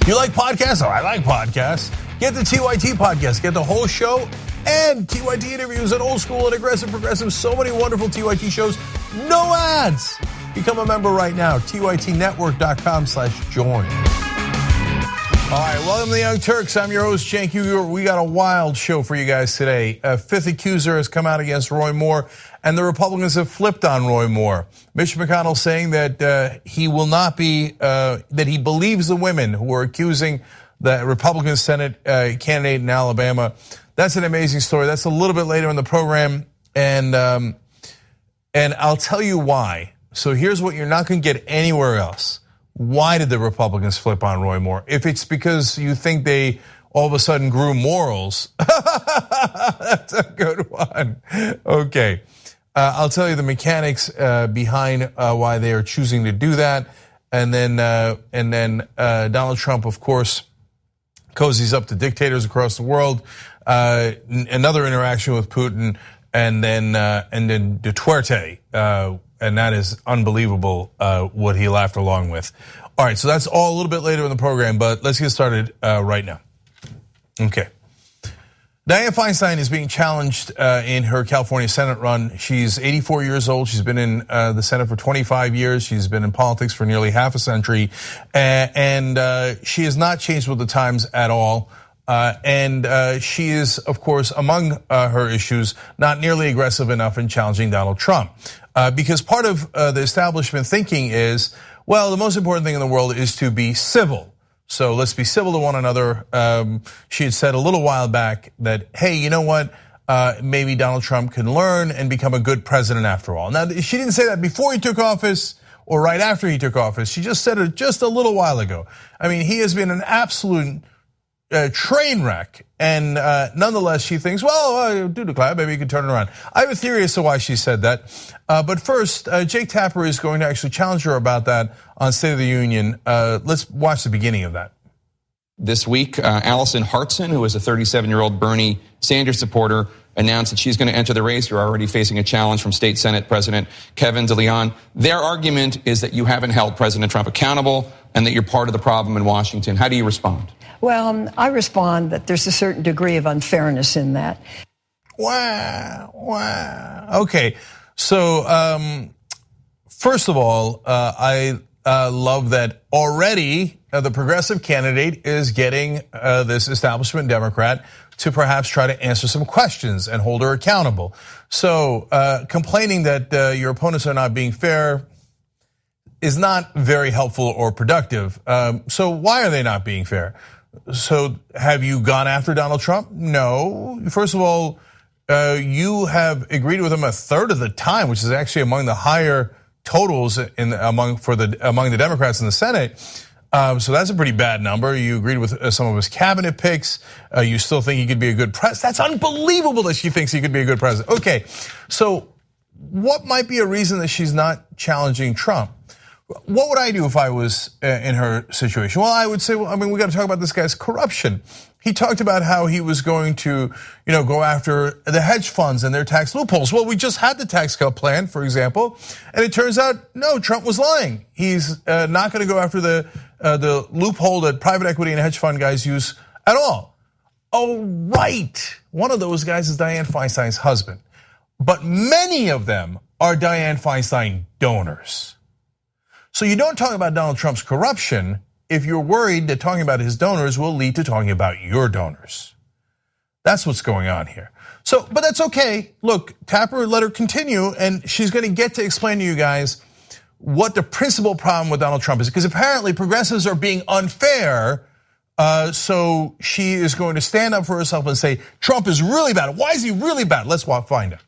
You like podcasts? Oh, I like podcasts. Get the TYT podcast. Get the whole show and TYT interviews and old school and aggressive, progressive. So many wonderful TYT shows. No ads. Become a member right now. TYTnetwork.com/join. All right, welcome to the Young Turks. I'm your host, Cenk Ana. We got a wild show for you guys today. A fifth accuser has come out against Roy Moore, and the Republicans have flipped on Roy Moore. Mitch McConnell saying that he will not be, that he believes the women who are accusing the Republican Senate candidate in Alabama. That's an amazing story. That's a little bit later in the program, and I'll tell you why. So here's what you're not going to get anywhere else. Why did the Republicans flip on Roy Moore? If it's because you think they all of a sudden grew morals, that's a good one. Okay, I'll tell you the mechanics behind why they are choosing to do that, and then Donald Trump, of course, cozies up to dictators across the world. Another interaction with Putin, and then Duterte. And that is unbelievable what he laughed along with. All right, so that's all a little bit later in the program, but let's get started right now. Okay. Dianne Feinstein is being challenged in her California Senate run. She's 84 years old. She's been in the Senate for 25 years. She's been in politics for nearly half a century. And she has not changed with the times at all. And she is, of course, among her issues, not nearly aggressive enough in challenging Donald Trump. Because part of the establishment thinking is, well, the most important thing in the world is to be civil. So let's be civil to one another. She had said a little while back that, hey, you know what? Maybe Donald Trump can learn and become a good president after all. Now, she didn't say that before he took office or right after he took office. She just said it just a little while ago. I mean, he has been an absolute train wreck, and nonetheless she thinks, well, do declare, maybe you can turn it around. I have a theory as to why she said that, but first, Jake Tapper is going to actually challenge her about that on State of the Union. Let's watch the beginning of that. This week, Allison Hartson, who is a 37-year-old Bernie Sanders supporter, announced that she's going to enter the race. You're already facing a challenge from State Senate President Kevin DeLeon. Their argument is that you haven't held President Trump accountable and that you're part of the problem in Washington. How do you respond? Well, I respond that there's a certain degree of unfairness in that. Wow. Okay, so first of all, I love that already the progressive candidate is getting this establishment Democrat to perhaps try to answer some questions and hold her accountable. So complaining that your opponents are not being fair is not very helpful or productive. So why are they not being fair? So have you gone after Donald Trump? No. First of all, you have agreed with him a third of the time, which is actually among the higher totals among the Democrats in the Senate. So that's a pretty bad number. You agreed with some of his cabinet picks. You still think he could be a good president. That's unbelievable that she thinks he could be a good president. Okay, so what might be a reason that she's not challenging Trump? What would I do if I was in her situation? Well, I would say, well, I mean, we got to talk about this guy's corruption. He talked about how he was going to, go after the hedge funds and their tax loopholes. Well, we just had the tax cut plan, for example, and it turns out, no, Trump was lying. He's not going to go after the loophole that private equity and hedge fund guys use at all. Oh, right. One of those guys is Dianne Feinstein's husband. But many of them are Dianne Feinstein donors. So you don't talk about Donald Trump's corruption if you're worried that talking about his donors will lead to talking about your donors. That's what's going on here. So, but that's okay. Look, Tapper, let her continue, and she's going to get to explain to you guys what the principal problem with Donald Trump is, because apparently progressives are being unfair. So she is going to stand up for herself and say, Trump is really bad. Why is he really bad? Let's find out.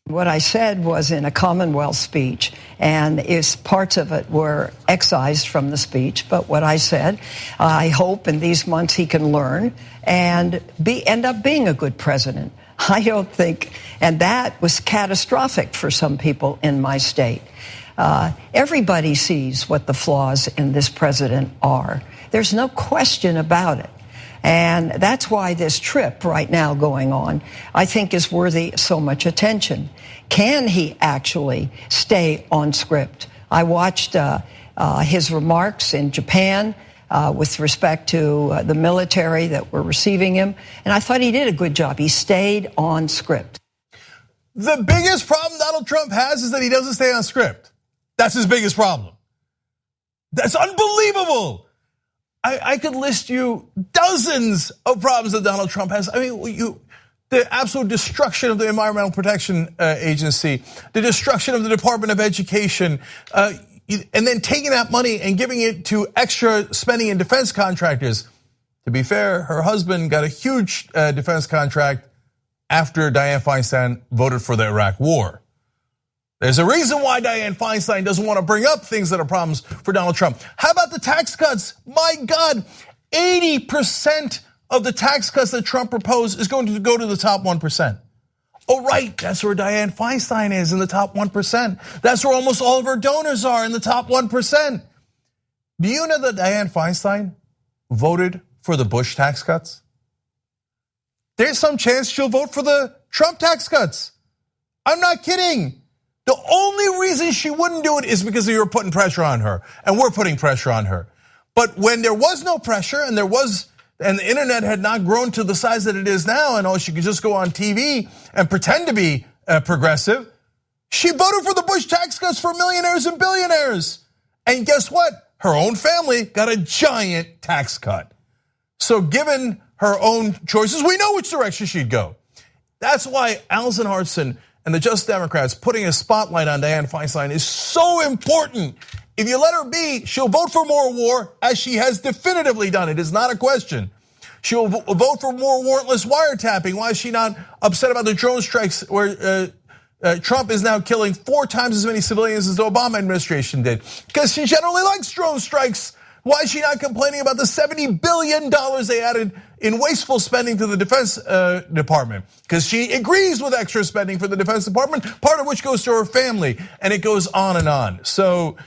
What I said was in a Commonwealth speech, and parts of it were excised from the speech. But what I said, I hope in these months he can learn and end up being a good president. I don't think, and that was catastrophic for some people in my state. Everybody sees what the flaws in this president are. There's no question about it. And that's why this trip right now going on, I think, is worthy so much attention. Can he actually stay on script? I watched his remarks in Japan. with respect to the military that were receiving him. And I thought he did a good job. He stayed on script. The biggest problem Donald Trump has is that he doesn't stay on script. That's his biggest problem. That's unbelievable. I could list you dozens of problems that Donald Trump has. I mean, the absolute destruction of the Environmental Protection Agency, the destruction of the Department of Education, and then taking that money and giving it to extra spending in defense contractors. To be fair, her husband got a huge defense contract after Dianne Feinstein voted for the Iraq War. There's a reason why Dianne Feinstein doesn't want to bring up things that are problems for Donald Trump. How about the tax cuts? My God, 80% of the tax cuts that Trump proposed is going to go to the top 1%. Oh, right, that's where Dianne Feinstein is, in the top 1%. That's where almost all of her donors are, in the top 1%. Do you know that Dianne Feinstein voted for the Bush tax cuts? There's some chance she'll vote for the Trump tax cuts. I'm not kidding. The only reason she wouldn't do it is because you were putting pressure on her, and we're putting pressure on her. But when there was no pressure and the internet had not grown to the size that it is now, and she could just go on TV and pretend to be progressive, she voted for the Bush tax cuts for millionaires and billionaires. And guess what? Her own family got a giant tax cut. So given her own choices, we know which direction she'd go. That's why Allison Hartson and the Just Democrats putting a spotlight on Dianne Feinstein is so important. If you let her be, she'll vote for more war, as she has definitively done. It is not a question. She'll vote for more warrantless wiretapping. Why is she not upset about the drone strikes where Trump is now killing 4 times as many civilians as the Obama administration did? Because she generally likes drone strikes. Why is she not complaining about the $70 billion they added in wasteful spending to the Defense Department? Because she agrees with extra spending for the Defense Department, part of which goes to her family, and it goes on and on. So,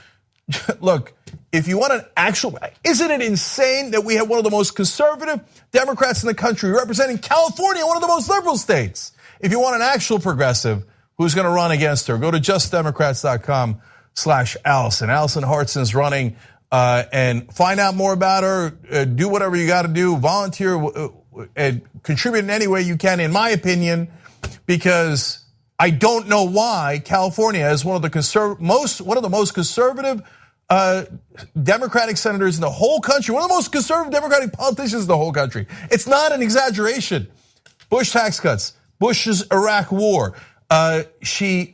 look, if you want an actual, isn't it insane that we have one of the most conservative Democrats in the country representing California, one of the most liberal states? If you want an actual progressive who's going to run against her, go to justdemocrats.com/Allison. Allison Hartson's running. And find out more about her, do whatever you got to do, volunteer, and contribute in any way you can, in my opinion, because I don't know why California is one of the most conservative Democratic senators in the whole country, one of the most conservative Democratic politicians in the whole country. It's not an exaggeration. Bush tax cuts, Bush's Iraq war. She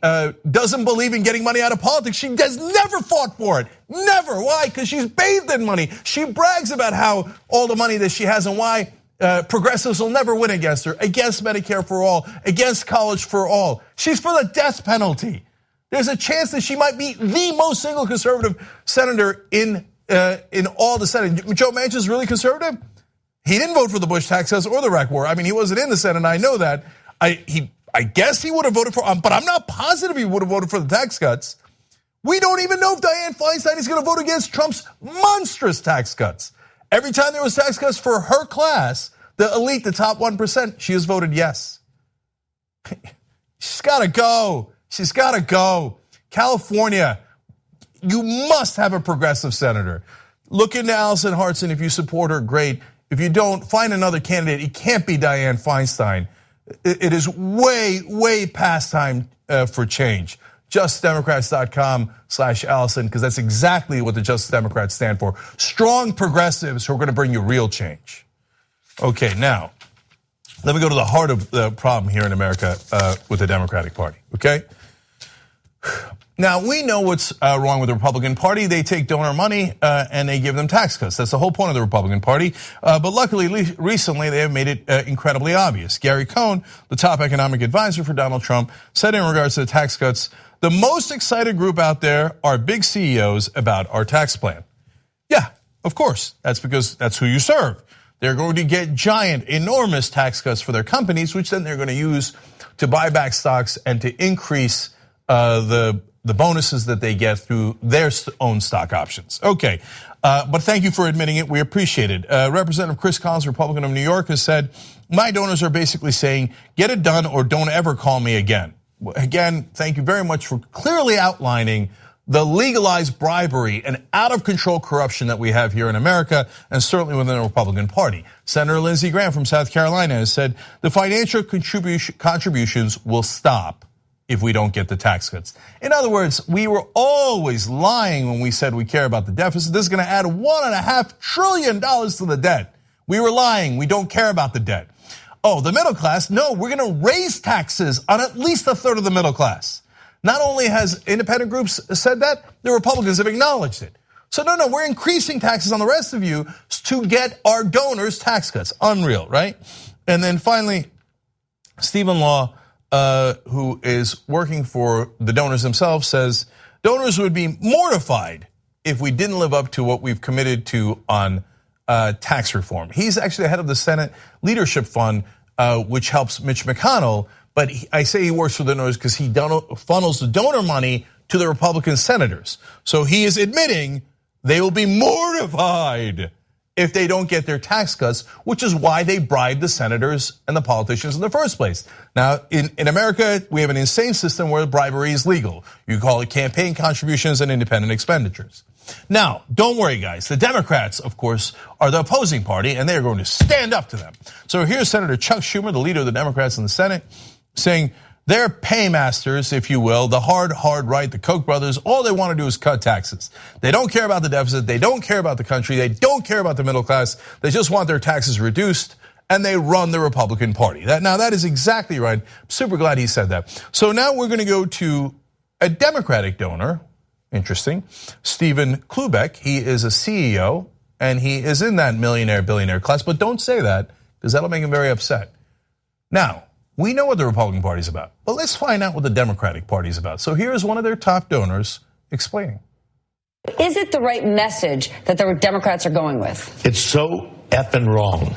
doesn't believe in getting money out of politics. She has never fought for it. Never. Why? Because she's bathed in money. She brags about how all the money that she has and why progressives will never win against her, against Medicare for all, against college for all. She's for the death penalty. There's a chance that she might be the most single conservative senator in all the Senate. Joe Manchin's really conservative. He didn't vote for the Bush tax cuts or the Iraq war. I mean, he wasn't in the Senate. I know that. I guess he would have voted for, but I'm not positive he would have voted for the tax cuts. We don't even know if Dianne Feinstein is going to vote against Trump's monstrous tax cuts. Every time there was tax cuts for her class, the elite, the top 1%, she has voted yes. She's got to go. She's got to go. California, you must have a progressive senator. Look into Allison Hartson. If you support her, great. If you don't, find another candidate. It can't be Dianne Feinstein. It is way, way past time for change. JustDemocrats.com/Allison, because that's exactly what the Just Democrats stand for. Strong progressives who are going to bring you real change. Okay, now, let me go to the heart of the problem here in America with the Democratic Party, okay? Now, we know what's wrong with the Republican Party. They take donor money and they give them tax cuts. That's the whole point of the Republican Party. But luckily, recently, they have made it incredibly obvious. Gary Cohn, the top economic advisor for Donald Trump, said in regards to the tax cuts, the most excited group out there are big CEOs about our tax plan. Yeah, of course. That's because that's who you serve. They're going to get giant, enormous tax cuts for their companies, which then they're going to use to buy back stocks and to increase the bonuses that they get through their own stock options. Okay, but thank you for admitting it. We appreciate it. Representative Chris Collins, Republican of New York, has said, my donors are basically saying, get it done or don't ever call me again. Again, thank you very much for clearly outlining the legalized bribery and out of control corruption that we have here in America, and certainly within the Republican Party. Senator Lindsey Graham from South Carolina has said the financial contributions will stop if we don't get the tax cuts. In other words, we were always lying when we said we care about the deficit. This is gonna add $1.5 trillion to the debt. We were lying, we don't care about the debt. Oh, the middle class, no, we're gonna raise taxes on at least a third of the middle class. Not only has independent groups said that, the Republicans have acknowledged it. So no, we're increasing taxes on the rest of you to get our donors tax cuts. Unreal, right? And then finally, Stephen Law, who is working for the donors themselves, says donors would be mortified if we didn't live up to what we've committed to on tax reform. He's actually the head of the Senate Leadership Fund, which helps Mitch McConnell. But I say he works for the donors because he funnels the donor money to the Republican senators. So he is admitting they will be mortified if they don't get their tax cuts, which is why they bribe the senators and the politicians in the first place. Now, in America, we have an insane system where bribery is legal. You call it campaign contributions and independent expenditures. Now, don't worry, guys. The Democrats, of course, are the opposing party, and they are going to stand up to them. So here's Senator Chuck Schumer, the leader of the Democrats in the Senate, saying they're paymasters, if you will, the hard right, the Koch brothers. All they want to do is cut taxes. They don't care about the deficit. They don't care about the country. They don't care about the middle class. They just want their taxes reduced, and they run the Republican Party. Now, that is exactly right. I'm super glad he said that. So now we're going to go to a Democratic donor. Interesting. Stephen Klubeck, he is a CEO, and he is in that millionaire, billionaire class, but don't say that, because that'll make him very upset. Now, we know what the Republican Party is about, but let's find out what the Democratic Party is about. So here's one of their top donors explaining. Is it the right message that the Democrats are going with? It's so effing wrong.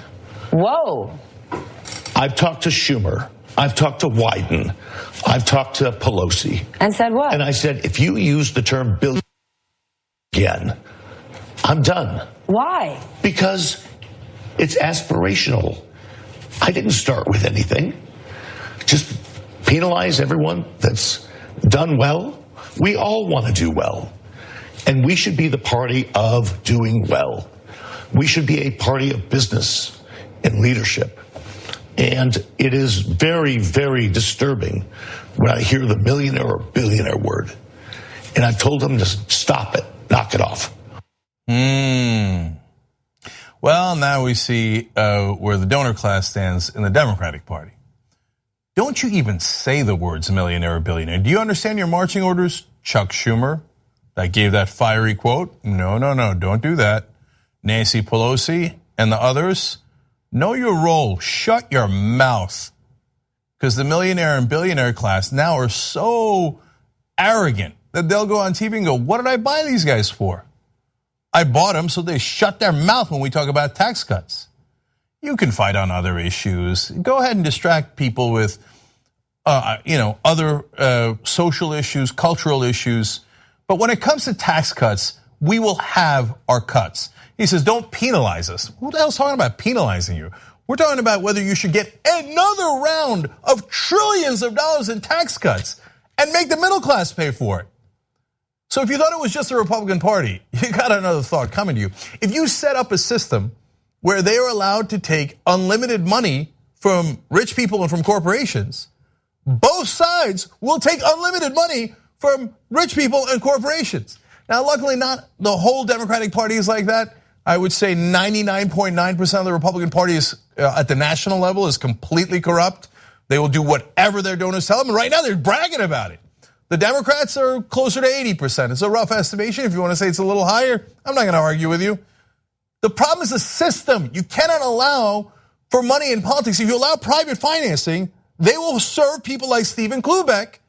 Whoa. I've talked to Schumer. I've talked to Wyden. I've talked to Pelosi. And said what? And I said, if you use the term billion again, I'm done. Why? Because it's aspirational. I didn't start with anything. Just penalize everyone that's done well. We all want to do well. And we should be the party of doing well. We should be a party of business and leadership. And it is very, very disturbing when I hear the millionaire or billionaire word. And I've told them to stop it, knock it off. Well, now we see where the donor class stands in the Democratic Party. Don't you even say the words millionaire or billionaire. Do you understand your marching orders, Chuck Schumer, that gave that fiery quote? No, don't do that. Nancy Pelosi and the others, know your role, shut your mouth. Because the millionaire and billionaire class now are so arrogant that they'll go on TV and go, what did I buy these guys for? I bought them so they shut their mouth when we talk about tax cuts. You can fight on other issues. Go ahead and distract people with other social issues, cultural issues. But when it comes to tax cuts, we will have our cuts. He says, don't penalize us. Who the hell's talking about penalizing you? We're talking about whether you should get another round of trillions of dollars in tax cuts and make the middle class pay for it. So if you thought it was just the Republican Party, you got another thought coming to you. If you set up a system where they are allowed to take unlimited money from rich people and from corporations, both sides will take unlimited money from rich people and corporations. Now, luckily not the whole Democratic Party is like that. I would say 99.9% of the Republican Party is at the national level is completely corrupt. They will do whatever their donors tell them. And right now they're bragging about it. The Democrats are closer to 80%. It's a rough estimation. If you want to say it's a little higher, I'm not going to argue with you. The problem is the system. You cannot allow for money in politics. If you allow private financing, they will serve people like Stephen Klubeck,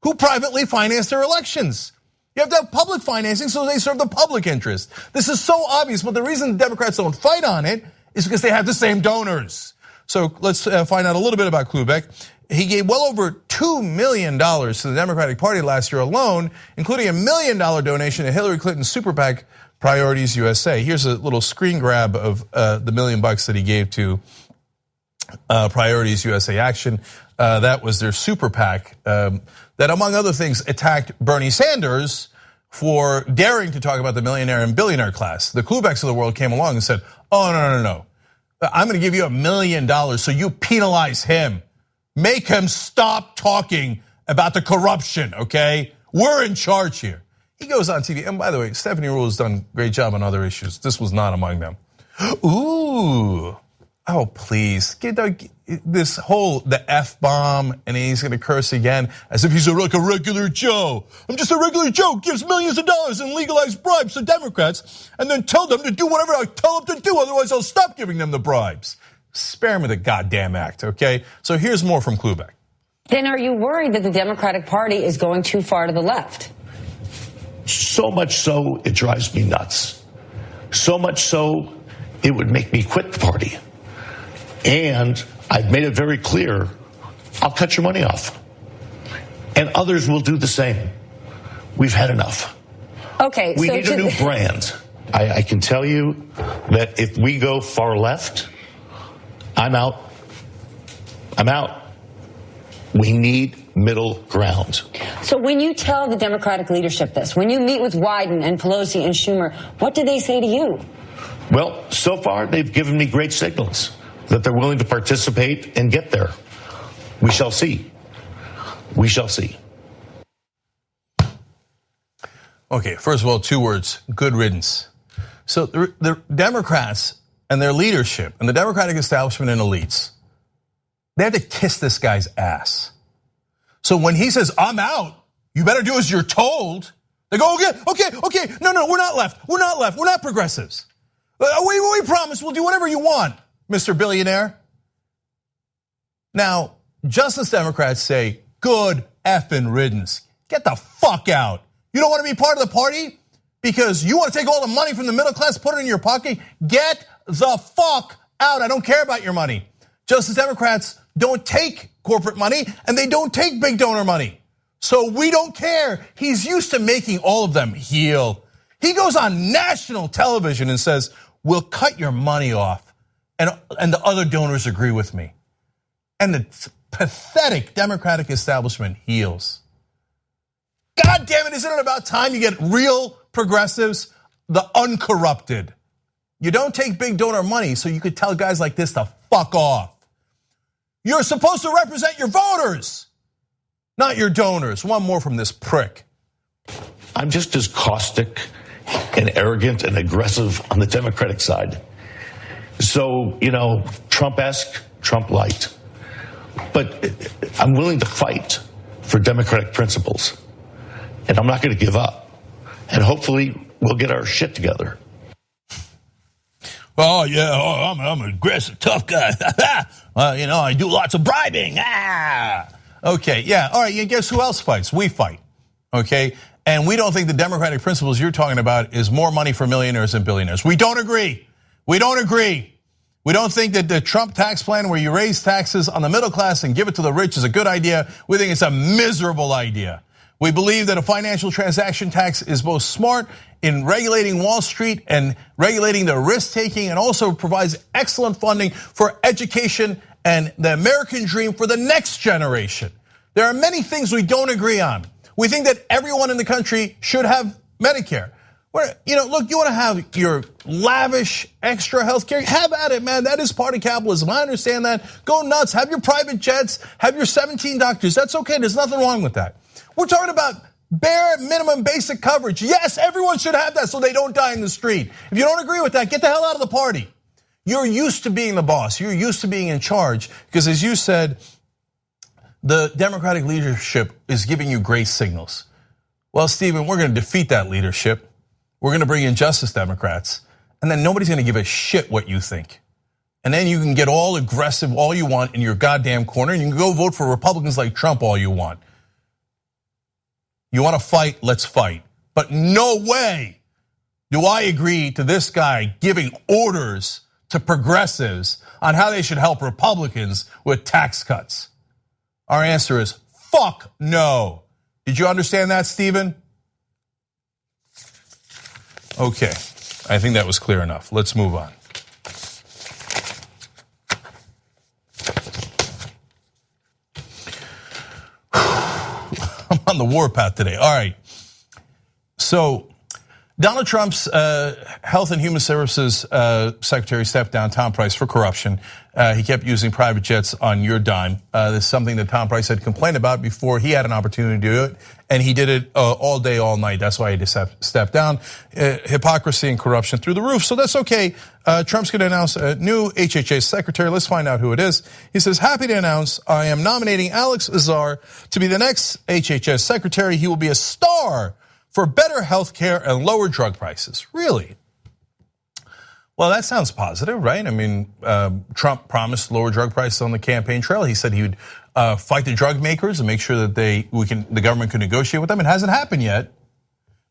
who privately finance their elections. You have to have public financing so they serve the public interest. This is so obvious, but the reason the Democrats don't fight on it is because they have the same donors. So let's find out a little bit about Klubeck. He gave well over $2 million to the Democratic Party last year alone, including $1 million donation to Hillary Clinton's super PAC Priorities USA. Here's a little screen grab of the $1 million that he gave to Priorities USA Action. That was their super PAC that, among other things, attacked Bernie Sanders for daring to talk about the millionaire and billionaire class. The Klubecks of the world came along and said, oh, no. I'm gonna give you $1 million so you penalize him. Make him stop talking about the corruption, okay? We're in charge here. He goes on TV, and by the way, Stephanie Ruhle has done a great job on other issues. This was not among them. Ooh, oh please, get this whole, the F-bomb, and he's gonna curse again, as if he's like a regular Joe. I'm just a regular Joe, gives millions of dollars in legalized bribes to Democrats, and then tell them to do whatever I tell them to do, otherwise I'll stop giving them the bribes. Spare me the goddamn act, okay? So here's more from Klubeck. Then are you worried that the Democratic Party is going too far to the left? So much so, it drives me nuts. So much so, it would make me quit the party. And I've made it very clear, I'll cut your money off. And others will do the same. We've had enough. Okay, we need a new brand. I can tell you that if we go far left, I'm out. We need middle ground. So when you tell the Democratic leadership this, when you meet with Wyden and Pelosi and Schumer, what do they say to you? Well, so far they've given me great signals that they're willing to participate and get there. We shall see. We shall see. Okay, first of all, 2 words, good riddance. So the Democrats and their leadership and the Democratic establishment and elites, they had to kiss this guy's ass. So when he says, I'm out, you better do as you're told. They go, okay. No, we're not left. We're not progressives. We promise we'll do whatever you want, Mr. Billionaire. Now, Justice Democrats say, good effing riddance. Get the fuck out. You don't want to be part of the party because you want to take all the money from the middle class, put it in your pocket? Get the fuck out. I don't care about your money. Justice Democrats don't take corporate money and they don't take big donor money. So we don't care. He's used to making all of them heel. He goes on national television and says, we'll cut your money off. And the other donors agree with me. And the pathetic Democratic establishment heals. God damn it, isn't it about time you get real progressives, the uncorrupted? You don't take big donor money so you could tell guys like this to fuck off. You're supposed to represent your voters, not your donors. One more from this prick. I'm just as caustic and arrogant and aggressive on the Democratic side. So, Trump-esque, Trump-light. But I'm willing to fight for Democratic principles. And I'm not going to give up. And hopefully we'll get our shit together. Oh, yeah, I'm an aggressive, tough guy. I do lots of bribing. Okay, yeah, all right, guess who else fights? We fight, okay? And we don't think the Democratic principles you're talking about is more money for millionaires and billionaires. We don't agree. We don't think that the Trump tax plan where you raise taxes on the middle class and give it to the rich is a good idea. We think it's a miserable idea. We believe that a financial transaction tax is both smart in regulating Wall Street and regulating the risk-taking, and also provides excellent funding for education and the American dream for the next generation. There are many things we don't agree on. We think that everyone in the country should have Medicare. Look, you want to have your lavish extra health care? Have at it, man. That is part of capitalism. I understand that. Go nuts. Have your private jets. Have your 17 doctors. That's okay. There's nothing wrong with that. We're talking about bare minimum basic coverage. Yes, everyone should have that so they don't die in the street. If you don't agree with that, get the hell out of the party. You're used to being the boss. You're used to being in charge because, as you said, the Democratic leadership is giving you great signals. Well, Stephen, we're going to defeat that leadership. We're going to bring in Justice Democrats, and then nobody's going to give a shit what you think. And then you can get all aggressive all you want in your goddamn corner, and you can go vote for Republicans like Trump all you want. You want to fight, let's fight. But no way do I agree to this guy giving orders to progressives on how they should help Republicans with tax cuts. Our answer is fuck no. Did you understand that, Stephen? Okay, I think that was clear enough. Let's move on. I'm on the warpath today. All right. So Donald Trump's Health and Human Services Secretary stepped down, Tom Price, for corruption. He kept using private jets on your dime. This is something that Tom Price had complained about before he had an opportunity to do it, and he did it all day, all night. That's why he just stepped down. Hypocrisy and corruption through the roof, so that's okay. Trump's going to announce a new HHS Secretary. Let's find out who it is. He says, happy to announce I am nominating Alex Azar to be the next HHS Secretary. He will be a star for better health care and lower drug prices. Really? Well, that sounds positive, right? I mean, Trump promised lower drug prices on the campaign trail. He said he would fight the drug makers and make sure that the government could negotiate with them. It hasn't happened yet.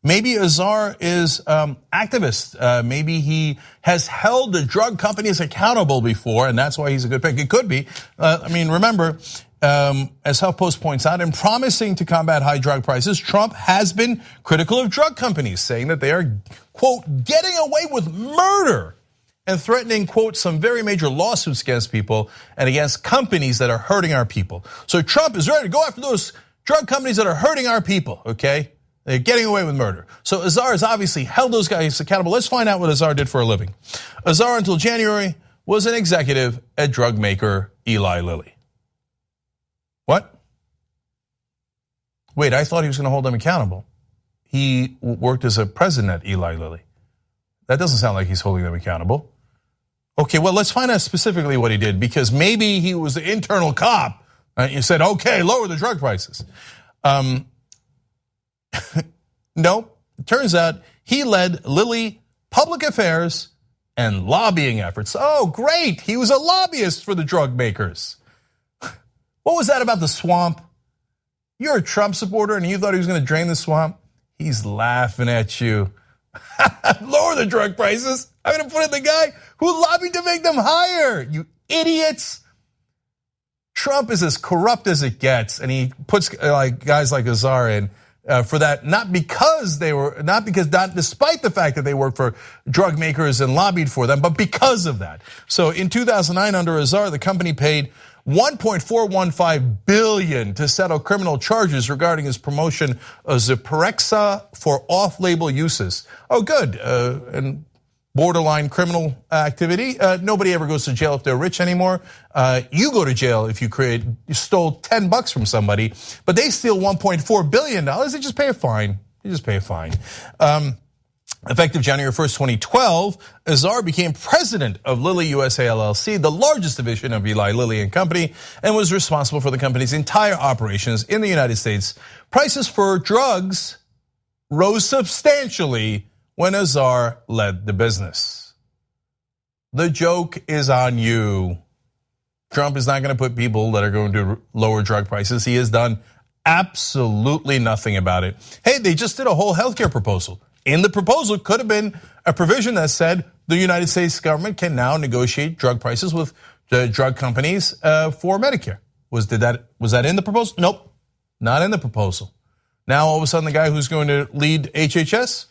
Maybe Azar is activist. Maybe he has held the drug companies accountable before, and that's why he's a good pick. It could be. I mean, remember, as HuffPost points out, in promising to combat high drug prices, Trump has been critical of drug companies, saying that they are, quote, getting away with murder and threatening, quote, some very major lawsuits against people and against companies that are hurting our people. So Trump is ready to go after those drug companies that are hurting our people, okay? They're getting away with murder. So Azar has obviously held those guys accountable. Let's find out what Azar did for a living. Azar, until January, was an executive at drug maker Eli Lilly. What? Wait, I thought he was going to hold them accountable. He worked as a president at Eli Lilly. That doesn't sound like he's holding them accountable. Okay, well, let's find out specifically what he did, because maybe he was the internal cop. You said, okay, lower the drug prices. No, it turns out he led Lilly public affairs and lobbying efforts. Oh, great, he was a lobbyist for the drug makers. What was that about the swamp? You're a Trump supporter and you thought he was going to drain the swamp? He's laughing at you. Lower the drug prices. I'm going to put in the guy who lobbied to make them higher. You idiots. Trump is as corrupt as it gets, and he puts guys like Azar in for that, despite the fact that they work for drug makers and lobbied for them, but because of that. So in 2009, under Azar, the company paid $1.415 billion to settle criminal charges regarding his promotion of Zyprexa for off-label uses. Oh, good, and borderline criminal activity. Nobody ever goes to jail if they're rich anymore. You go to jail if you stole $10 from somebody, but they steal $1.4 billion. They just pay a fine. Effective January 1st, 2012, Azar became president of Lilly USA LLC, the largest division of Eli Lilly and Company, and was responsible for the company's entire operations in the United States. Prices for drugs rose substantially when Azar led the business. The joke is on you. Trump is not going to put people that are going to lower drug prices. He has done absolutely nothing about it. Hey, they just did a whole healthcare proposal. In the proposal could have been a provision that said the United States government can now negotiate drug prices with the drug companies for Medicare. Was that in the proposal? Nope, not in the proposal. Now all of a sudden the guy who's going to lead HHS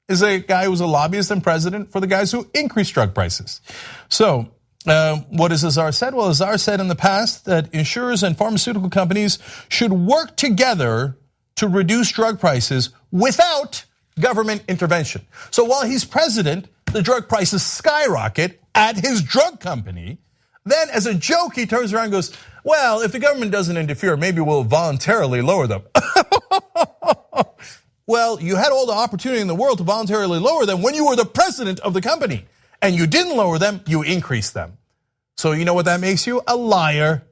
is a guy who's a lobbyist and president for the guys who increase drug prices. So what has Azar said? Well, Azar said in the past that insurers and pharmaceutical companies should work together to reduce drug prices without government intervention. So while he's president, the drug prices skyrocket at his drug company. Then as a joke, he turns around and goes, well, if the government doesn't interfere, maybe we'll voluntarily lower them. Well, you had all the opportunity in the world to voluntarily lower them when you were the president of the company. And you didn't lower them, you increased them. So you know what that makes you? A liar.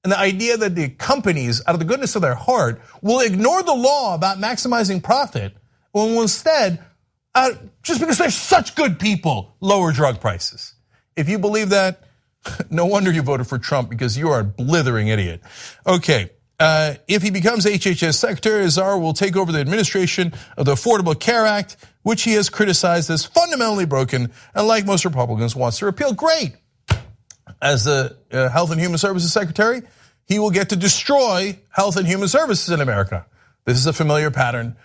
And the idea that the companies, out of the goodness of their heart, will ignore the law about maximizing profit, will instead, just because they're such good people, lower drug prices. If you believe that, no wonder you voted for Trump, because you are a blithering idiot. Okay, if he becomes HHS Secretary, Azar will take over the administration of the Affordable Care Act, which he has criticized as fundamentally broken, and like most Republicans, wants to repeal. Great. As the Health and Human Services Secretary, he will get to destroy health and human services in America. This is a familiar pattern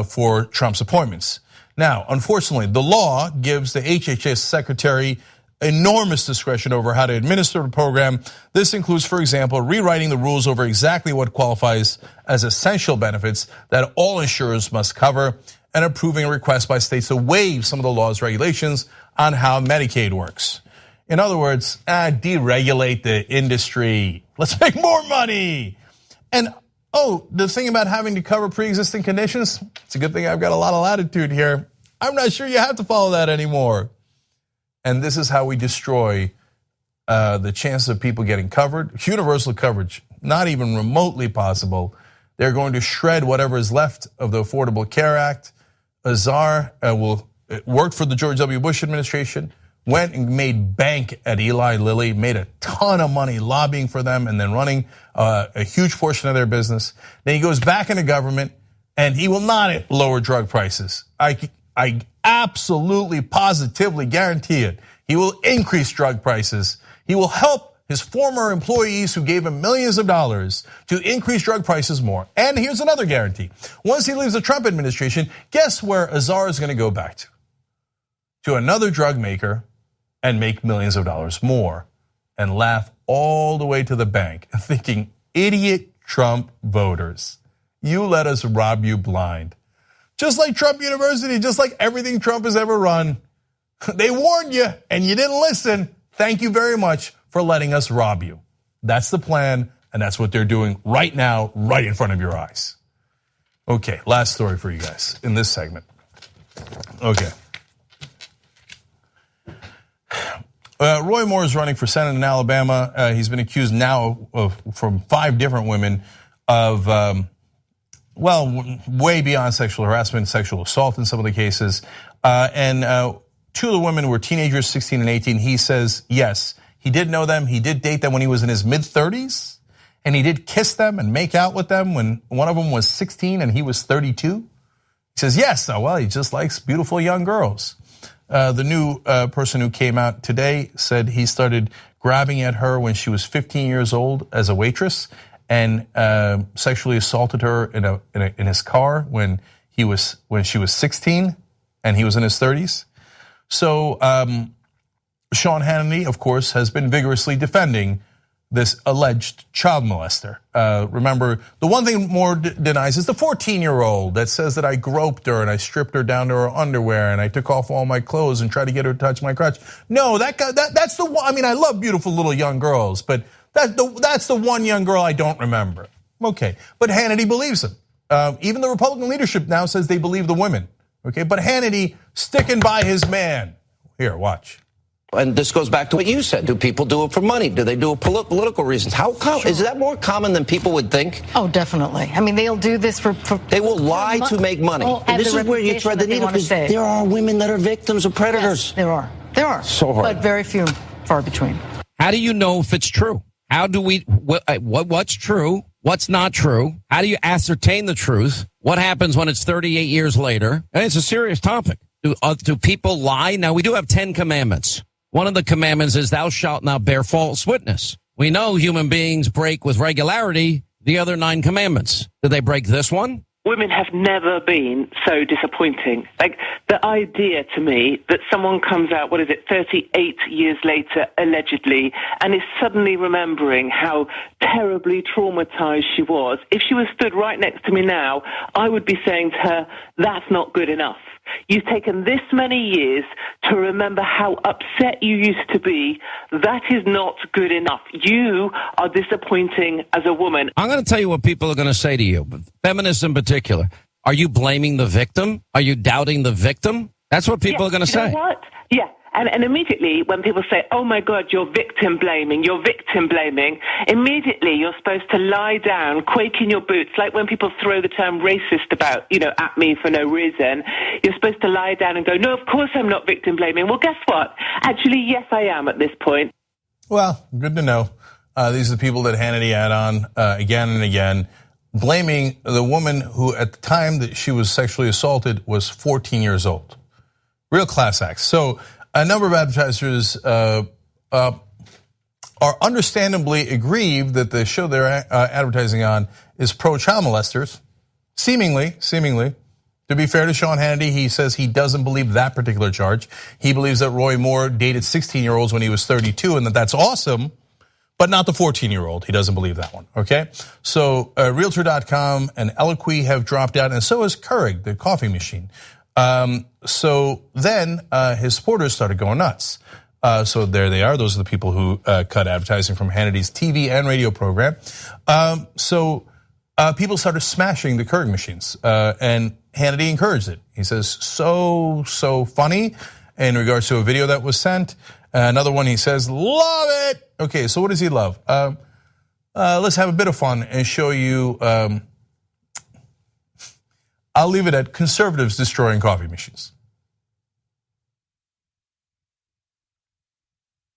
for Trump's appointments. Now, unfortunately, the law gives the HHS Secretary enormous discretion over how to administer the program. This includes, for example, rewriting the rules over exactly what qualifies as essential benefits that all insurers must cover. and approving a request by states to waive some of the law's regulations on how Medicaid works. In other words, deregulate the industry. Let's make more money. And the thing about having to cover pre-existing conditions, it's a good thing I've got a lot of latitude here. I'm not sure you have to follow that anymore. And this is how we destroy the chances of people getting covered. Universal coverage, not even remotely possible. They're going to shred whatever is left of the Affordable Care Act. Azar worked for the George W. Bush administration, went and made bank at Eli Lilly, made a ton of money lobbying for them and then running a huge portion of their business. Then he goes back into government and he will not lower drug prices. I absolutely, positively guarantee it. He will increase drug prices. He will help his former employees who gave him millions of dollars to increase drug prices more. And here's another guarantee. Once he leaves the Trump administration, guess where Azar is going to go back to? To another drug maker and make millions of dollars more and laugh all the way to the bank thinking, idiot Trump voters, you let us rob you blind. Just like Trump University, just like everything Trump has ever run. They warned you and you didn't listen. Thank you very much for letting us rob you. That's the plan, and that's what they're doing right now, right in front of your eyes. Okay, last story for you guys in this segment. Okay. Roy Moore is running for Senate in Alabama. He's been accused now from 5 different women of, way beyond sexual harassment, sexual assault in some of the cases. And 2 of the women were teenagers, 16 and 18. He says, yes, he did know them. He did date them when he was in his mid-30s. And he did kiss them and make out with them when one of them was 16 and he was 32. He says, yes, he just likes beautiful young girls. The new person who came out today said he started grabbing at her when she was 15 years old as a waitress and sexually assaulted her in his car when she was 16 and he was in his 30s. So Sean Hannity, of course, has been vigorously defending this alleged child molester. Remember, the one thing Moore denies is the 14-year-old that says that I groped her and I stripped her down to her underwear and I took off all my clothes and tried to get her to touch my crotch. No, that's the one. I mean, I love beautiful little young girls, but that's the one young girl I don't remember. Okay, but Hannity believes him. Even the Republican leadership now says they believe the women. Okay, but Hannity sticking by his man. Here, watch. And this goes back to what you said. Do people do it for money? Do they do it for political reasons? How come? Is that more common than people would think? Oh, definitely. I mean, they'll do this for they will lie to make money. And this is where you thread the needle, because there are women that are victims of predators. Yes, there are. There are. So hard. But very few, far between. How do you know if it's true? How do we, what's true? What's not true? How do you ascertain the truth? What happens when it's 38 years later? And it's a serious topic. Do people lie? Now, we do have 10 commandments. One of the commandments is thou shalt not bear false witness. We know human beings break with regularity the other 9 commandments. Did they break this one? Women have never been so disappointing. Like, the idea to me that someone comes out, 38 years later, allegedly, and is suddenly remembering how terribly traumatized she was. If she was stood right next to me now, I would be saying to her, that's not good enough. You've taken this many years to remember how upset you used to be. That is not good enough. You are disappointing as a woman. I'm going to tell you what people are going to say to you, feminists in particular. Are you blaming the victim? Are you doubting the victim? That's what people are going to say. You know what? Yeah. And immediately when people say, oh my God, you're victim blaming, immediately you're supposed to lie down, quake in your boots, like when people throw the term racist about, at me for no reason. You're supposed to lie down and go, no, of course I'm not victim blaming. Well, guess what? Actually, yes, I am at this point. Well, good to know. These are the people that Hannity had on again and again, blaming the woman who at the time that she was sexually assaulted was 14 years old. Real class acts. So a number of advertisers are understandably aggrieved that the show they're advertising on is pro-child molesters, seemingly. To be fair to Sean Hannity, he says he doesn't believe that particular charge. He believes that Roy Moore dated 16-year-olds when he was 32 and that's awesome. but not the 14-year-old. He doesn't believe that one, okay? So Realtor.com and Eloquy have dropped out, and so has Keurig, the coffee machine. So then his supporters started going nuts. So there they are. Those are the people who cut advertising from Hannity's TV and radio program. So people started smashing the Keurig machines, and Hannity encouraged it. He says, so funny in regards to a video that was sent. Another one, he says, love it. Okay, so what does he love? Let's have a bit of fun and show you, I'll leave it at conservatives destroying coffee machines.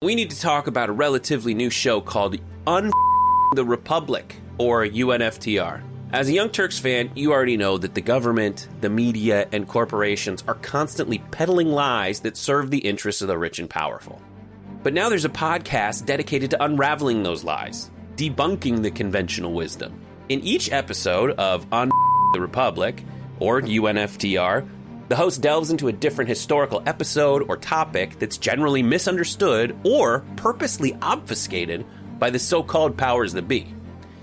We need to talk about a relatively new show called the Republic, or UNFTR. As a Young Turks fan, you already know that the government, the media, and corporations are constantly peddling lies that serve the interests of the rich and powerful. But now there's a podcast dedicated to unraveling those lies, debunking the conventional wisdom. In each episode of On the Republic, or UNFTR, the host delves into a different historical episode or topic that's generally misunderstood or purposely obfuscated by the so-called powers that be.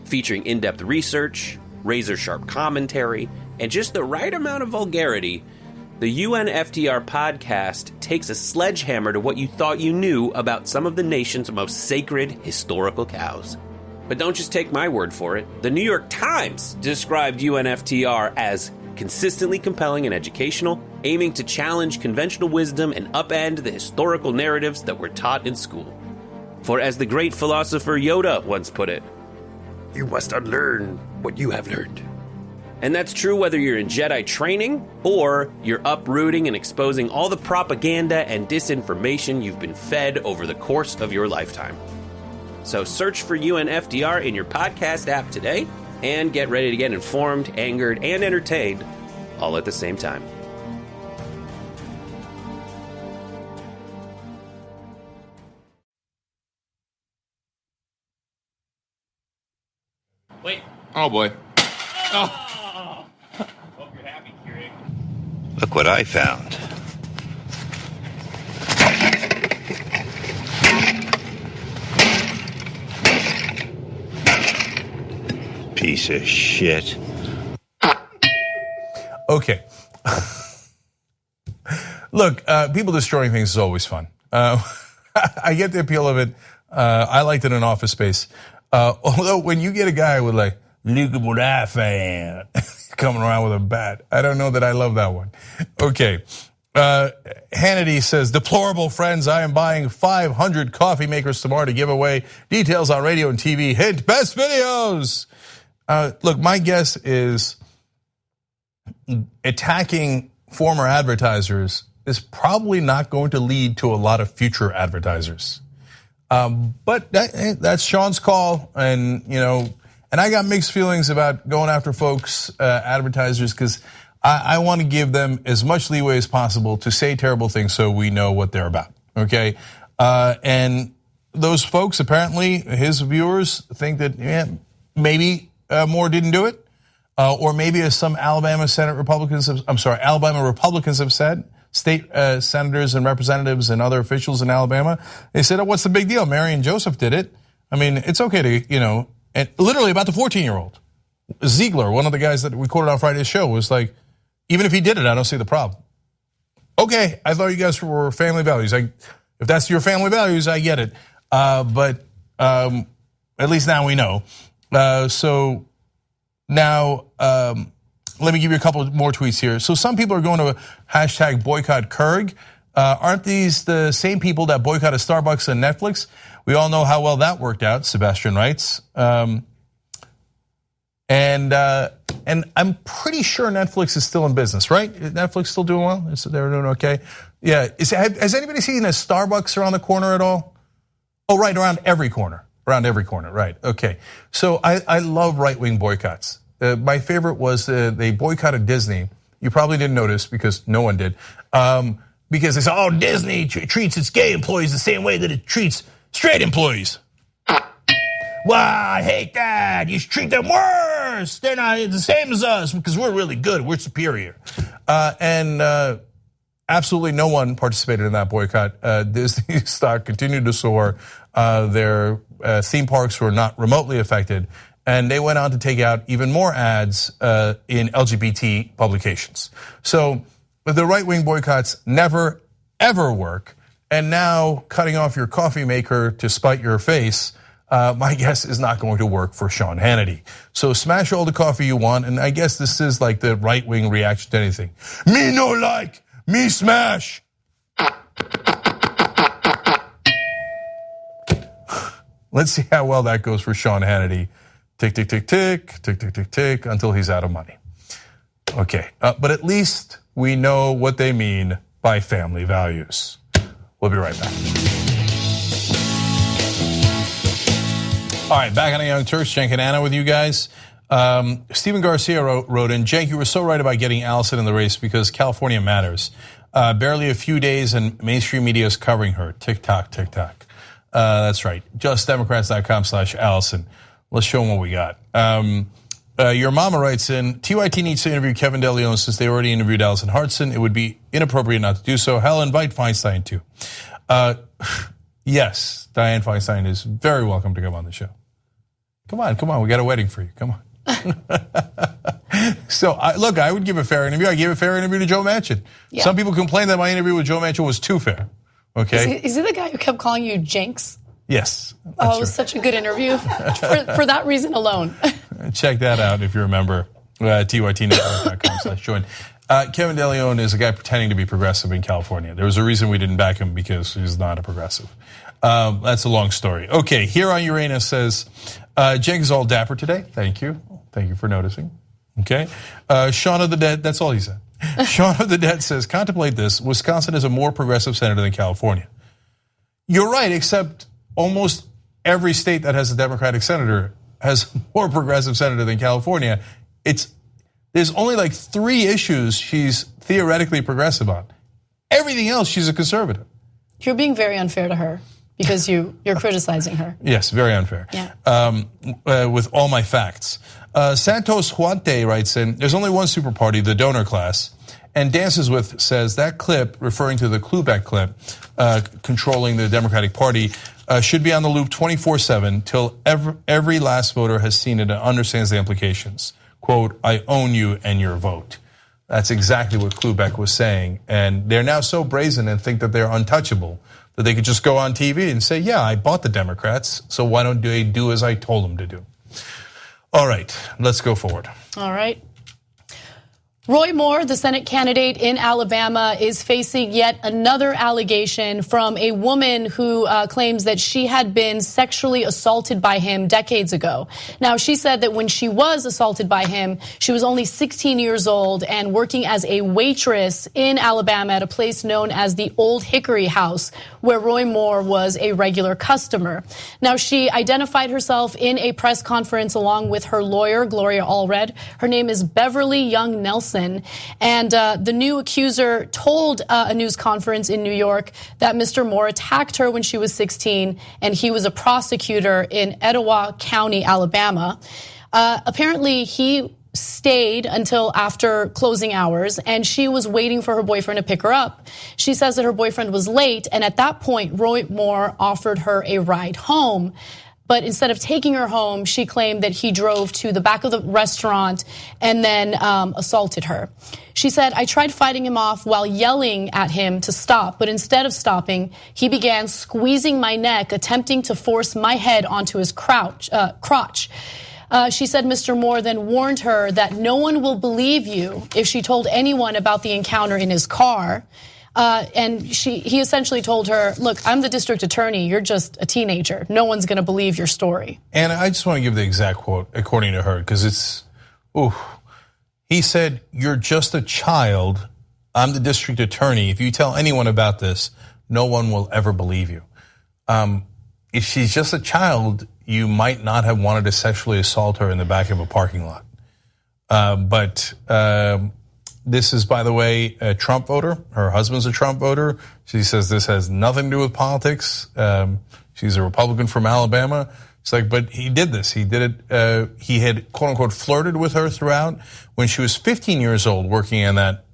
Featuring in-depth research, razor-sharp commentary, and just the right amount of vulgarity, the UNFTR podcast takes a sledgehammer to what you thought you knew about some of the nation's most sacred historical cows. But don't just take my word for it. The New York Times described UNFTR as consistently compelling and educational, aiming to challenge conventional wisdom and upend the historical narratives that were taught in school. For as the great philosopher Yoda once put it, you must unlearn what you have learned. And that's true whether you're in Jedi training or you're uprooting and exposing all the propaganda and disinformation you've been fed over the course of your lifetime. So search for UNFTR in your podcast app today and get ready to get informed, angered, and entertained all at the same time. Wait. Oh, boy. Oh. Hope you're happy, Keurig. Look what I found. Piece of shit. Okay. Look, people destroying things is always fun. I get the appeal of it. I liked it in Office Space. Although when you get a guy with like, look at what I found, coming around with a bat, I don't know that I love that one. Okay. Hannity says, deplorable friends, I am buying 500 coffee makers tomorrow to give away. Details on radio and TV. Hint, best videos. Look, my guess is attacking former advertisers is probably not going to lead to a lot of future advertisers. But that's Sean's call, and and I got mixed feelings about going after folks, advertisers, because I want to give them as much leeway as possible to say terrible things so we know what they're about, okay? And those folks, apparently, his viewers think that maybe Moore didn't do it, or maybe as some Alabama Republicans have said, state senators and representatives and other officials in Alabama, they said, oh, what's the big deal? Mary and Joseph did it. I mean, it's okay to, and literally about the 14-year-old. Ziegler, one of the guys that we quoted on Friday's show, was like, even if he did it, I don't see the problem. Okay, I thought you guys were family values. If that's your family values, I get it. But at least now we know. So now, let me give you a couple more tweets here. So some people are going to hashtag boycott Keurig. Aren't these the same people that boycotted Starbucks and Netflix? We all know how well that worked out, Sebastian writes. And I'm pretty sure Netflix is still in business, right? Is Netflix still doing well? They're doing okay? Yeah. Has anybody seen a Starbucks around the corner at all? Oh, right, around every corner. Around every corner, right. Okay. So I love right-wing boycotts. My favorite was they boycotted Disney. You probably didn't notice because no one did. Because they said, oh, Disney treats its gay employees the same way that it treats straight employees. Wow, I hate that. You should treat them worse. They're not the same as us because we're really good. We're superior. And absolutely no one participated in that boycott. Disney stock continued to soar. Their theme parks were not remotely affected. And they went on to take out even more ads in LGBT publications. So the right-wing boycotts never, ever work. And now cutting off your coffee maker to spite your face, my guess is not going to work for Sean Hannity. So smash all the coffee you want, and I guess this is like the right-wing reaction to anything. Me no like, me smash. Let's see how well that goes for Sean Hannity. Tick, tick, tick, tick, tick, tick, tick, tick, until he's out of money. Okay, but at least we know what they mean by family values. We'll be right back. All right, back on the Young Turks, Cenk Ana with you guys. Stephen Garcia wrote in, Cenk, you were so right about getting Allison in the race because California matters. Barely a few days and mainstream media is covering her. Tick-tock, tick-tock. That's right, justdemocrats.com/Allison. Let's show them what we got. Your mama writes in, TYT needs to interview Kevin DeLeon since they already interviewed Allison Hartson. It would be inappropriate not to do so. Hell, invite Feinstein too. Yes, Dianne Feinstein is very welcome to come on the show. Come on, we got a wedding for you, come on. So, look, I would give a fair interview. I gave a fair interview to Joe Manchin. Yeah. Some people complained that my interview with Joe Manchin was too fair, okay? Is he the guy who kept calling you Jenks? Yes. Oh, it was such a good interview for that reason alone. Check that out if you remember, tytnetwork.com/join. Kevin DeLeon is a guy pretending to be progressive in California. There was a reason we didn't back him because he's not a progressive. That's a long story. Okay, here on Uranus says, Cenk is all dapper today. Thank you for noticing. Okay, Shaun of the Dead, that's all he said. Shaun of the Dead says, contemplate this, Wisconsin is a more progressive senator than California. You're right, except almost every state that has a Democratic senator has a more progressive senator than California. There's only like 3 issues she's theoretically progressive on. Everything else, she's a conservative. You're being very unfair to her because you're criticizing her. Yes, very unfair. Yeah. With all my facts. Santos Huante writes in, there's only one super party, the donor class. And Dances With says that clip, referring to the Klubeck clip, controlling the Democratic Party, should be on the loop 24/7 till every last voter has seen it and understands the implications. Quote, I own you and your vote. That's exactly what Klubeck was saying. And they're now so brazen and think that they're untouchable that they could just go on TV and say, yeah, I bought the Democrats, so why don't they do as I told them to do? All right, let's go forward. All right. Roy Moore, the Senate candidate in Alabama, is facing yet another allegation from a woman who claims that she had been sexually assaulted by him decades ago. Now, she said that when she was assaulted by him, she was only 16 years old and working as a waitress in Alabama at a place known as the Old Hickory House, where Roy Moore was a regular customer. Now, she identified herself in a press conference along with her lawyer, Gloria Allred. Her name is Beverly Young Nelson. And the new accuser told a news conference in New York that Mr. Moore attacked her when she was 16, and he was a prosecutor in Etowah County, Alabama. Apparently, he stayed until after closing hours, and she was waiting for her boyfriend to pick her up. She says that her boyfriend was late, and at that point, Roy Moore offered her a ride home. But instead of taking her home, she claimed that he drove to the back of the restaurant and then assaulted her. She said, I tried fighting him off while yelling at him to stop, but instead of stopping, he began squeezing my neck, attempting to force my head onto his crotch. She said Mr. Moore then warned her that no one will believe you if she told anyone about the encounter in his car. And he essentially told her, look, I'm the district attorney. You're just a teenager. No one's going to believe your story. And I just want to give the exact quote, according to her, because it's, he said, you're just a child. I'm the district attorney. If you tell anyone about this, no one will ever believe you. If she's just a child, you might not have wanted to sexually assault her in the back of a parking lot. But this is, by the way, a Trump voter. Her husband's a Trump voter. She says this has nothing to do with politics. She's a Republican from Alabama. It's like, but he did this. He did it. He had, quote unquote, flirted with her throughout. When she was 15 years old, working in that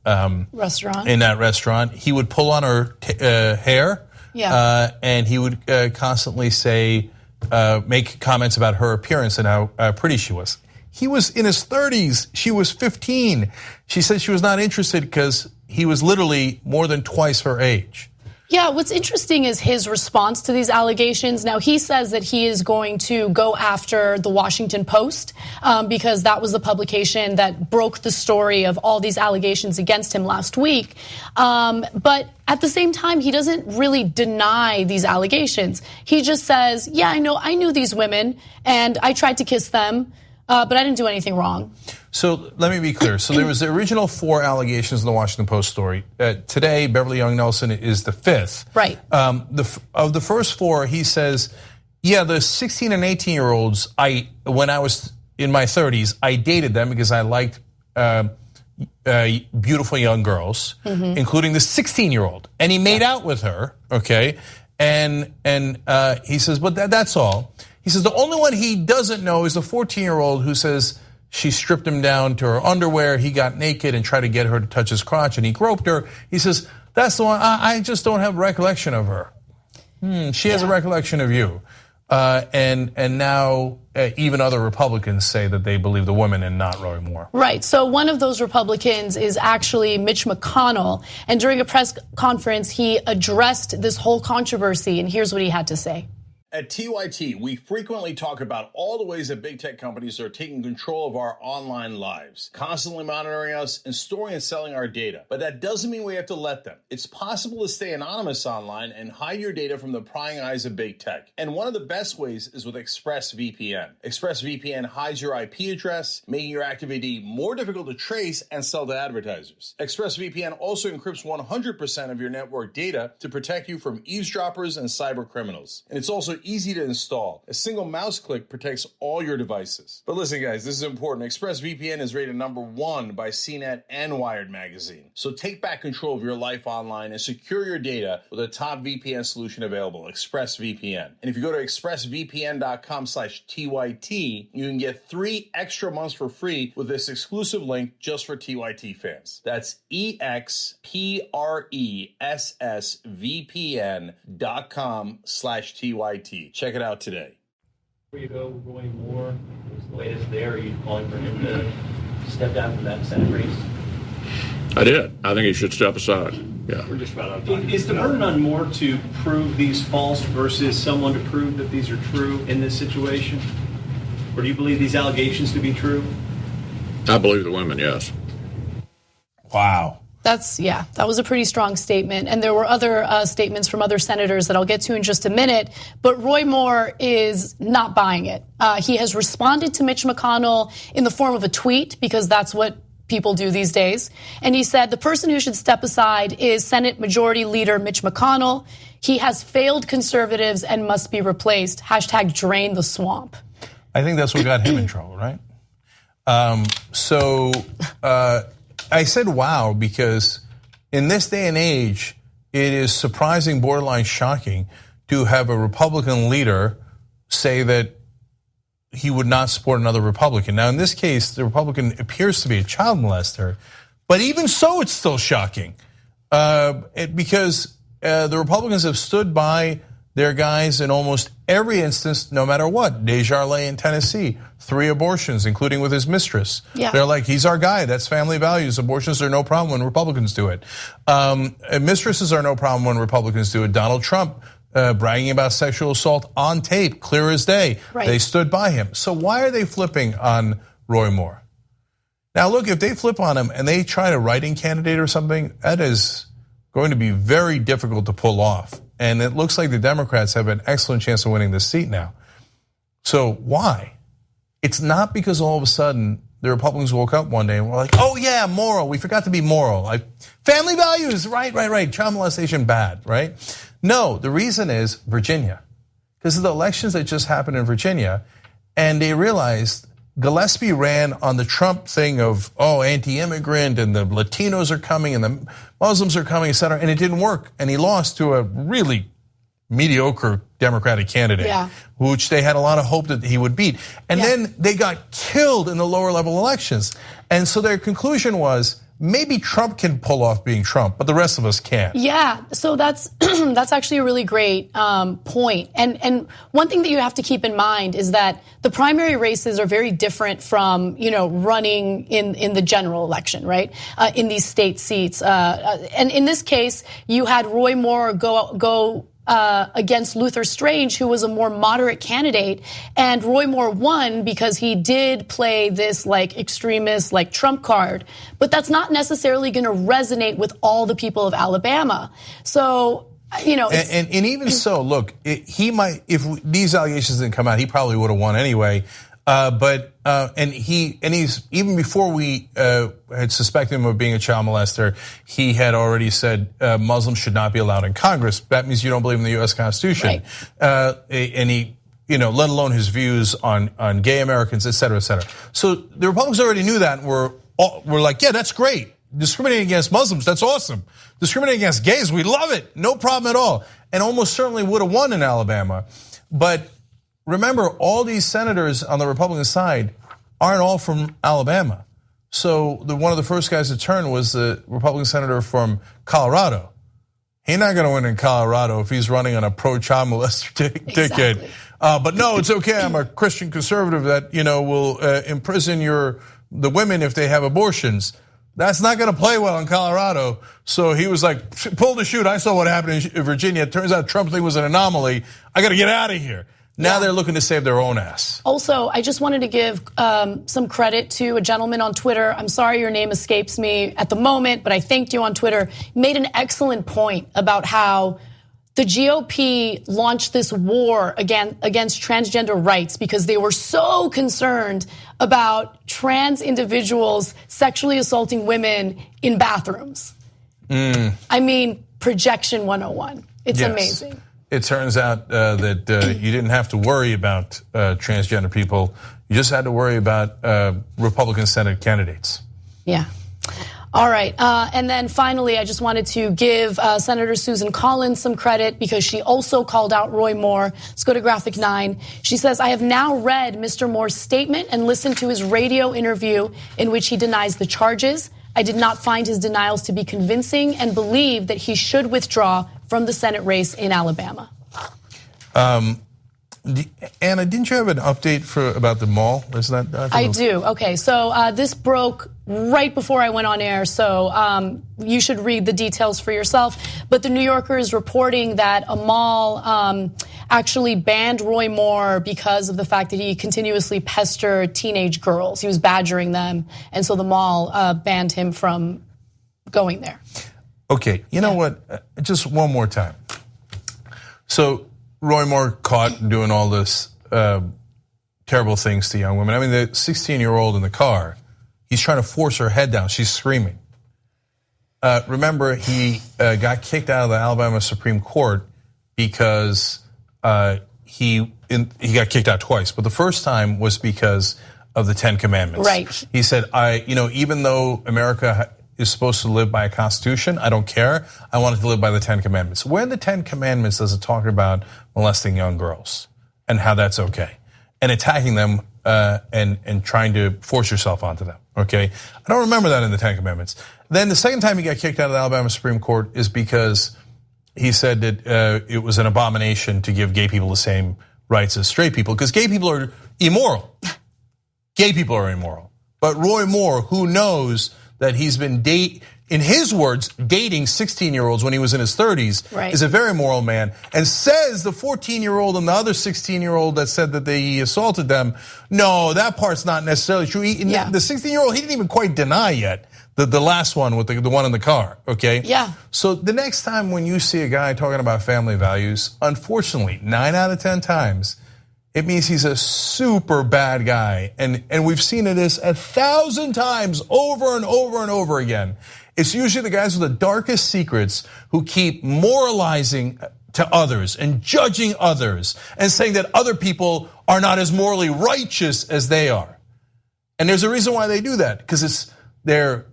restaurant. In that restaurant, he would pull on her hair, and he would constantly say, make comments about her appearance and how pretty she was. He was in his 30s. She was 15. She said she was not interested because he was literally more than twice her age. Yeah, what's interesting is his response to these allegations. Now, he says that he is going to go after the Washington Post because that was the publication that broke the story of all these allegations against him last week. But at the same time, he doesn't really deny these allegations. He just says, yeah, I knew these women and I tried to kiss them, but I didn't do anything wrong. So let me be clear. So there was the original 4 allegations in the Washington Post story. Today, Beverly Young Nelson is the 5th. Right. Of the first 4, he says, yeah, the 16 and 18-year-olds, when I was in my 30s, I dated them because I liked beautiful young girls, including the 16-year-old. And he made out with her, okay? And he says, but that's all. He says the only one he doesn't know is the 14-year-old who says she stripped him down to her underwear. He got naked and tried to get her to touch his crotch, and he groped her. He says, that's the one. I just don't have recollection of her. She has a recollection of you. And now even other Republicans say that they believe the woman and not Roy Moore. Right. So one of those Republicans is actually Mitch McConnell. And during a press conference, he addressed this whole controversy. And here's what he had to say. At TYT, we frequently talk about all the ways that big tech companies are taking control of our online lives, constantly monitoring us and storing and selling our data. But that doesn't mean we have to let them. It's possible to stay anonymous online and hide your data from the prying eyes of big tech. And one of the best ways is with ExpressVPN. ExpressVPN hides your IP address, making your active ID more difficult to trace and sell to advertisers. ExpressVPN also encrypts 100% of your network data to protect you from eavesdroppers and cyber criminals. And it's also easy to install. A single mouse click protects all your devices. But listen, guys, this is important. ExpressVPN is rated #1 by CNET and Wired magazine. So take back control of your life online and secure your data with a top VPN solution available, ExpressVPN. And if you go to expressvpn.com/TYT, you can get 3 extra months for free with this exclusive link just for TYT fans. That's expressvpn.com/TYT. Check it out today. Before you go, Roy Moore was the latest there. Are you calling for him to step down from that Senate race? I did. I think he should step aside. Yeah. We're just about out of time. Is the burden on Moore to prove these false versus someone to prove that these are true in this situation? Or do you believe these allegations to be true? I believe the women, yes. Wow. That was a pretty strong statement. And there were other statements from other senators that I'll get to in just a minute. But Roy Moore is not buying it. He has responded to Mitch McConnell in the form of a tweet because that's what people do these days. And he said the person who should step aside is Senate Majority Leader Mitch McConnell. He has failed conservatives and must be replaced. #drain the swamp. I think that's what got him in trouble, right? I said wow because in this day and age, it is surprising, borderline shocking, to have a Republican leader say that he would not support another Republican. Now, in this case, the Republican appears to be a child molester, but even so, it's still shocking because the Republicans have stood by their guys in almost every instance, no matter what. Desjardins in Tennessee, 3 abortions, including with his mistress. Yeah. They're like, he's our guy. That's family values. Abortions are no problem when Republicans do it. Mistresses are no problem when Republicans do it. Donald Trump bragging about sexual assault on tape, clear as day. Right. They stood by him. So why are they flipping on Roy Moore? Now, look, if they flip on him and they try to write-in candidate or something, that is going to be very difficult to pull off. And it looks like the Democrats have an excellent chance of winning this seat now. So why? It's not because all of a sudden the Republicans woke up one day and were like, oh yeah, moral. We forgot to be moral. Like family values, right. Child molestation, bad, right? No, the reason is Virginia. Because of the elections that just happened in Virginia, and they realized Gillespie ran on the Trump thing of, anti-immigrant and the Latinos are coming and the Muslims are coming, et cetera, and it didn't work. And he lost to a really mediocre Democratic candidate, which they had a lot of hope that he would beat. And then they got killed in the lower level elections. And so their conclusion was, maybe Trump can pull off being Trump, but the rest of us can't. Yeah, so that's that's actually a really great point. And one thing that you have to keep in mind is that the primary races are very different from, running in the general election, right? In these state seats. And in this case, you had Roy Moore go against Luther Strange, who was a more moderate candidate. And Roy Moore won because he did play this extremist, Trump card. But that's not necessarily going to resonate with all the people of Alabama. So, and even so, look, he might, if these allegations didn't come out, he probably would have won anyway. He's even before we had suspected him of being a child molester, he had already said Muslims should not be allowed in Congress. That means you don't believe in the U.S. Constitution, right. And he, let alone his views on gay Americans, et cetera, et cetera. So the Republicans already knew that, and were like, yeah, that's great. Discriminating against Muslims, that's awesome. Discriminating against gays, we love it, no problem at all, and almost certainly would have won in Alabama, but. Remember, all these senators on the Republican side aren't all from Alabama. So one of the first guys to turn was the Republican senator from Colorado. He's not going to win in Colorado if he's running on a pro-child molester ticket. But no, it's okay. I'm a Christian conservative that will imprison the women if they have abortions. That's not going to play well in Colorado. So he was like, pull the chute. I saw what happened in Virginia. It turns out Trump thing was an anomaly. I got to get out of here. Now they're looking to save their own ass. Also, I just wanted to give some credit to a gentleman on Twitter. I'm sorry your name escapes me at the moment, but I thanked you on Twitter. He made an excellent point about how the GOP launched this war against transgender rights because they were so concerned about trans individuals sexually assaulting women in bathrooms. I mean, projection 101. It's amazing. It turns out that you didn't have to worry about transgender people. You just had to worry about Republican Senate candidates. Yeah. All right. And then finally, I just wanted to give Senator Susan Collins some credit because she also called out Roy Moore. Let's go to graphic 9. She says, I have now read Mr. Moore's statement and listened to his radio interview in which he denies the charges. I did not find his denials to be convincing and believe that he should withdraw from the Senate race in Alabama. Anna, didn't you have an update about the mall? Is that? I do. Okay, so this broke right before I went on air, so you should read the details for yourself. But the New Yorker is reporting that a mall actually banned Roy Moore because of the fact that he continuously pestered teenage girls. He was badgering them, and so the mall banned him from going there. Okay, you know what? Just one more time. So Roy Moore caught doing all this terrible things to young women. I mean, the 16-year-old in the car, he's trying to force her head down. She's screaming. Remember, he got kicked out of the Alabama Supreme Court because he got kicked out twice. But the first time was because of the 10 Commandments. Right. He said, even though America is supposed to live by a constitution, I don't care. I want it to live by the 10 Commandments. Where in the 10 Commandments does it talk about molesting young girls and how that's okay? And attacking them and trying to force yourself onto them, okay? I don't remember that in the 10 Commandments. Then the second time he got kicked out of the Alabama Supreme Court is because he said that it was an abomination to give gay people the same rights as straight people, because gay people are immoral. Gay people are immoral. But Roy Moore, who knows that he's been in his words, dating 16-year-olds when he was in his 30s, right, is a very moral man, and says the 14-year-old and the other 16-year-old that said that he assaulted them, no, that part's not necessarily true. The 16-year-old, he didn't even quite deny yet, the last one with the one in the car, okay? Yeah. So the next time when you see a guy talking about family values, unfortunately, 9 out of 10 times, it means he's a super bad guy. And we've seen this 1,000 times over and over and over again. It's usually the guys with the darkest secrets who keep moralizing to others and judging others and saying that other people are not as morally righteous as they are. And there's a reason why they do that, because they're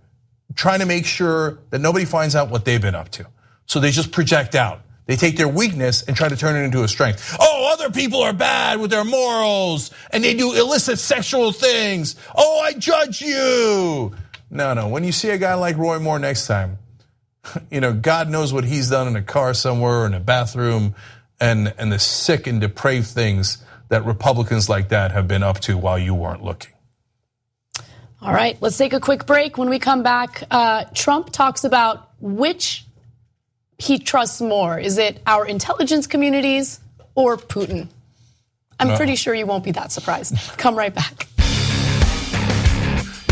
trying to make sure that nobody finds out what they've been up to. So they just project out. They take their weakness and try to turn it into a strength. Oh, other people are bad with their morals and they do illicit sexual things. Oh, I judge you. No. When you see a guy like Roy Moore next time, God knows what he's done in a car somewhere or in a bathroom and the sick and depraved things that Republicans like that have been up to while you weren't looking. All right, let's take a quick break. When we come back, Trump talks about which he trusts more. Is it our intelligence communities or Putin? I'm pretty sure you won't be that surprised. Come right back.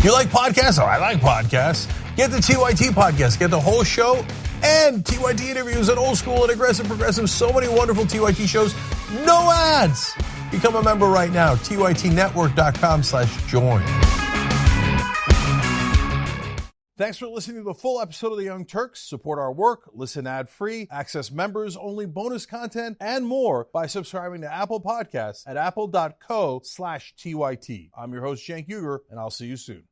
You like podcasts? Oh, I like podcasts. Get the TYT podcast. Get the whole show and TYT interviews and old school and aggressive, progressive. So many wonderful TYT shows. No ads. Become a member right now. TYTnetwork.com/join. Thanks for listening to the full episode of The Young Turks. Support our work, listen ad-free, access members-only bonus content, and more by subscribing to Apple Podcasts at apple.co/TYT. I'm your host, Cenk Ana, and I'll see you soon.